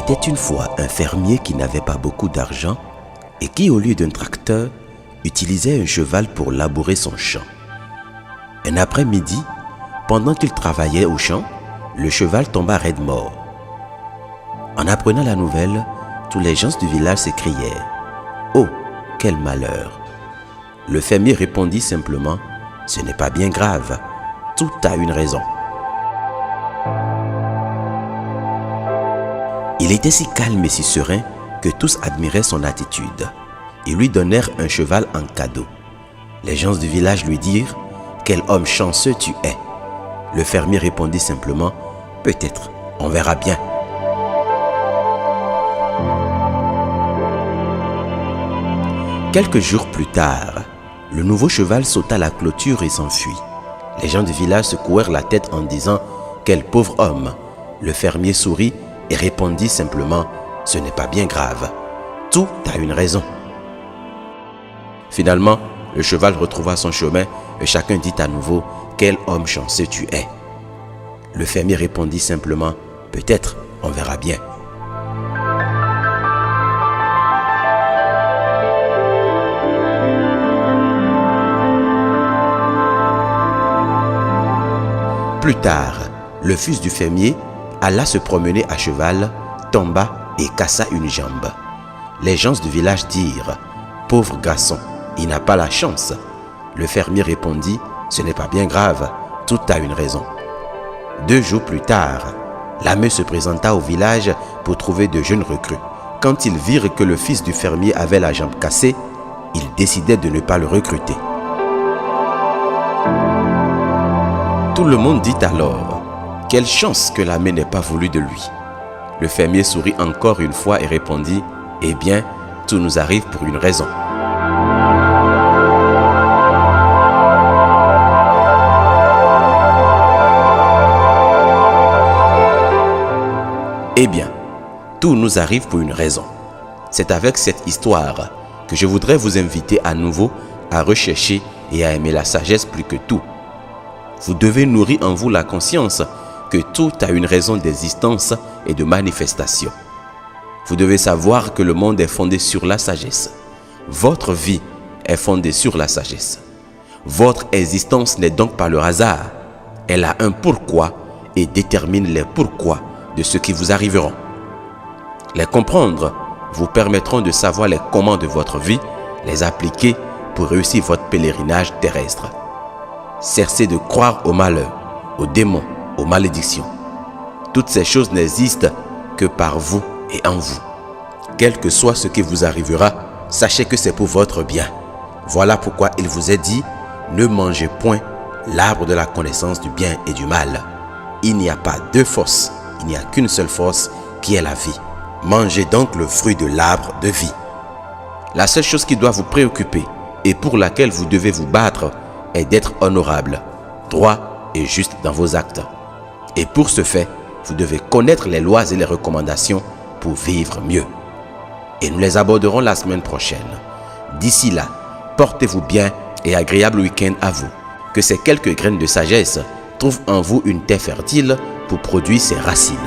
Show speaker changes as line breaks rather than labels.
était une fois un fermier qui n'avait pas beaucoup d'argent et qui, au lieu d'un tracteur, utilisait un cheval pour labourer son champ. Un après-midi, pendant qu'il travaillait au champ, le cheval tomba raide mort. En apprenant la nouvelle, tous les gens du village s'écrièrent « Oh, quel malheur !» Le fermier répondit simplement « Ce n'est pas bien grave, tout a une raison. » Il était si calme et si serein que tous admiraient son attitude. Ils lui donnèrent un cheval en cadeau. Les gens du village lui dirent « Quel homme chanceux tu es !» Le fermier répondit simplement « Peut-être, on verra bien. » Quelques jours plus tard, le nouveau cheval sauta la clôture et s'enfuit. Les gens du village secouèrent la tête en disant « Quel pauvre homme !» Le fermier sourit et répondit simplement « Ce n'est pas bien grave, tout a une raison. » Finalement, le cheval retrouva son chemin et chacun dit à nouveau « Quel homme chanceux tu es !» Le fermier répondit simplement « Peut-être, on verra bien. » Plus tard, le fils du fermier alla se promener à cheval, tomba et cassa une jambe. Les gens du village dirent « Pauvre garçon, il n'a pas la chance. » Le fermier répondit « Ce n'est pas bien grave, tout a une raison. » 2 jours plus tard, la meute se présenta au village pour trouver de jeunes recrues. Quand ils virent que le fils du fermier avait la jambe cassée, ils décidèrent de ne pas le recruter. Tout le monde dit alors « Quelle chance que l'armée n'ait pas voulu de lui. » Le fermier sourit encore une fois et répondit « Eh bien, tout nous arrive pour une raison. » Eh bien, tout nous arrive pour une raison. C'est avec cette histoire que je voudrais vous inviter à nouveau à rechercher et à aimer la sagesse plus que tout. Vous devez nourrir en vous la conscience que tout a une raison d'existence et de manifestation. Vous devez savoir que le monde est fondé sur la sagesse. Votre vie est fondée sur la sagesse. Votre existence n'est donc pas le hasard. Elle a un pourquoi et détermine les pourquoi de ce qui vous arriveront. Les comprendre vous permettront de savoir les comment de votre vie, les appliquer pour réussir votre pèlerinage terrestre. Cessez de croire au malheur, aux démons, aux malédictions. Toutes ces choses n'existent que par vous et en vous. Quel que soit ce qui vous arrivera, sachez que c'est pour votre bien. Voilà pourquoi il vous est dit, ne mangez point l'arbre de la connaissance du bien et du mal. Il n'y a pas deux forces, il n'y a qu'une seule force qui est la vie. Mangez donc le fruit de l'arbre de vie. La seule chose qui doit vous préoccuper et pour laquelle vous devez vous battre est d'être honorable, droit et juste dans vos actes. Et pour ce fait, vous devez connaître les lois et les recommandations pour vivre mieux. Et nous les aborderons la semaine prochaine. D'ici là, portez-vous bien et agréable week-end à vous. Que ces quelques graines de sagesse trouvent en vous une terre fertile pour produire ses racines.